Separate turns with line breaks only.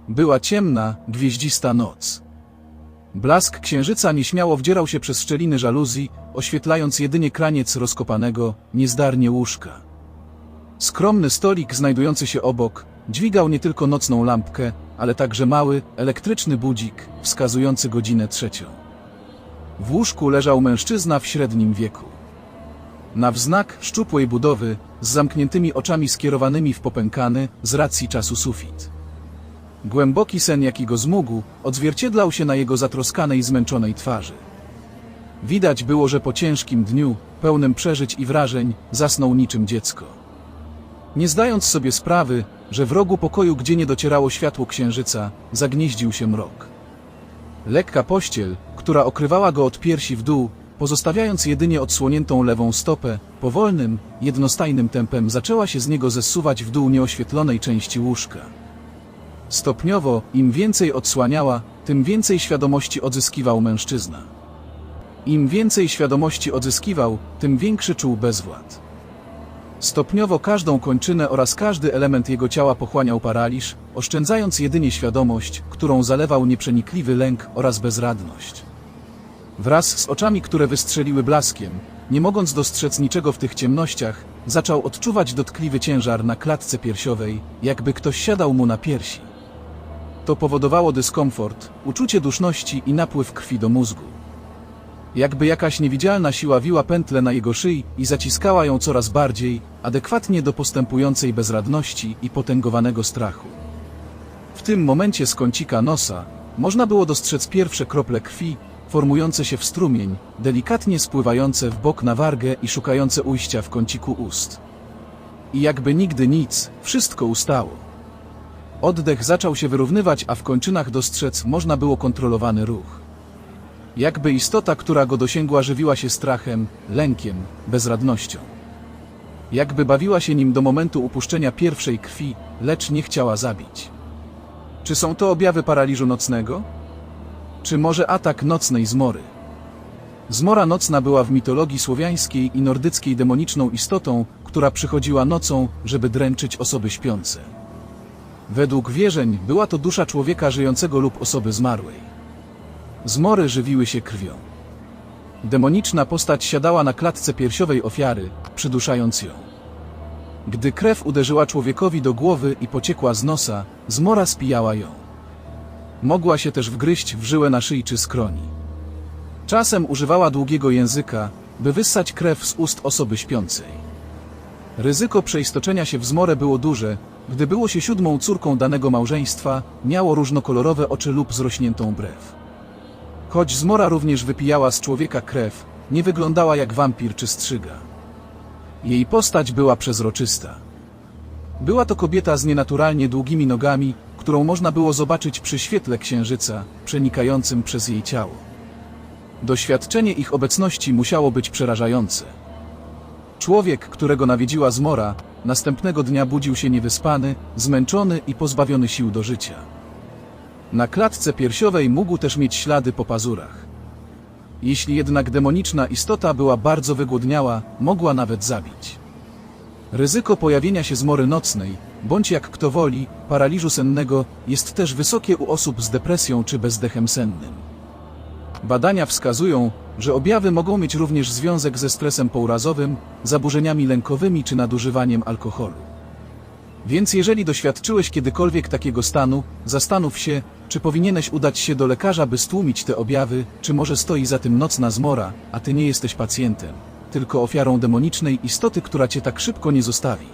Była ciemna, gwieździsta noc. Blask księżyca nieśmiało wdzierał się przez szczeliny żaluzji, oświetlając jedynie kraniec rozkopanego, niezdarnie łóżka. Skromny stolik znajdujący się obok dźwigał nie tylko nocną lampkę, ale także mały, elektryczny budzik wskazujący godzinę 3. W łóżku leżał mężczyzna w średnim wieku. Na wznak szczupłej budowy, z zamkniętymi oczami skierowanymi w popękany, z racji czasu sufit. Głęboki sen, jaki go zmógł, odzwierciedlał się na jego zatroskanej, zmęczonej twarzy. Widać było, że po ciężkim dniu, pełnym przeżyć i wrażeń, zasnął niczym dziecko. Nie zdając sobie sprawy, że w rogu pokoju, gdzie nie docierało światło księżyca, zagnieździł się mrok. Lekka pościel, która okrywała go od piersi w dół, pozostawiając jedynie odsłoniętą lewą stopę, powolnym, jednostajnym tempem zaczęła się z niego zsuwać w dół nieoświetlonej części łóżka. Stopniowo, im więcej odsłaniała, tym więcej świadomości odzyskiwał mężczyzna. Im więcej świadomości odzyskiwał, tym większy czuł bezwład. Stopniowo każdą kończynę oraz każdy element jego ciała pochłaniał paraliż, oszczędzając jedynie świadomość, którą zalewał nieprzenikliwy lęk oraz bezradność. Wraz z oczami, które wystrzeliły blaskiem, nie mogąc dostrzec niczego w tych ciemnościach, zaczął odczuwać dotkliwy ciężar na klatce piersiowej, jakby ktoś siadał mu na piersi. To powodowało dyskomfort, uczucie duszności i napływ krwi do mózgu. Jakby jakaś niewidzialna siła wiła pętlę na jego szyi i zaciskała ją coraz bardziej, adekwatnie do postępującej bezradności i potęgowanego strachu. W tym momencie z kącika nosa można było dostrzec pierwsze krople krwi, formujące się w strumień, delikatnie spływające w bok na wargę i szukające ujścia w kąciku ust. I jakby nigdy nic, wszystko ustało. Oddech zaczął się wyrównywać, a w kończynach dostrzec można było kontrolowany ruch. Jakby istota, która go dosięgła, żywiła się strachem, lękiem, bezradnością. Jakby bawiła się nim do momentu upuszczenia pierwszej krwi, lecz nie chciała zabić. Czy są to objawy paraliżu nocnego? Czy może atak nocnej zmory? Zmora nocna była w mitologii słowiańskiej i nordyckiej demoniczną istotą, która przychodziła nocą, żeby dręczyć osoby śpiące. Według wierzeń była to dusza człowieka żyjącego lub osoby zmarłej. Zmory żywiły się krwią. Demoniczna postać siadała na klatce piersiowej ofiary, przyduszając ją. Gdy krew uderzyła człowiekowi do głowy i pociekła z nosa, zmora spijała ją. Mogła się też wgryźć w żyłę na szyi czy skroni. Czasem używała długiego języka, by wyssać krew z ust osoby śpiącej. Ryzyko przeistoczenia się w zmorę było duże, gdy było się 7. córką danego małżeństwa, miało różnokolorowe oczy lub zrośniętą brew. Choć zmora również wypijała z człowieka krew, nie wyglądała jak wampir czy strzyga. Jej postać była przezroczysta. Była to kobieta z nienaturalnie długimi nogami, którą można było zobaczyć przy świetle księżyca, przenikającym przez jej ciało. Doświadczenie ich obecności musiało być przerażające. Człowiek, którego nawiedziła zmora, następnego dnia budził się niewyspany, zmęczony i pozbawiony sił do życia. Na klatce piersiowej mógł też mieć ślady po pazurach. Jeśli jednak demoniczna istota była bardzo wygłodniała, mogła nawet zabić. Ryzyko pojawienia się zmory nocnej, bądź jak kto woli, paraliżu sennego, jest też wysokie u osób z depresją czy bezdechem sennym. Badania wskazują, że objawy mogą mieć również związek ze stresem pourazowym, zaburzeniami lękowymi czy nadużywaniem alkoholu. Więc jeżeli doświadczyłeś kiedykolwiek takiego stanu, zastanów się, czy powinieneś udać się do lekarza, by stłumić te objawy, czy może stoi za tym nocna zmora, a ty nie jesteś pacjentem, tylko ofiarą demonicznej istoty, która cię tak szybko nie zostawi.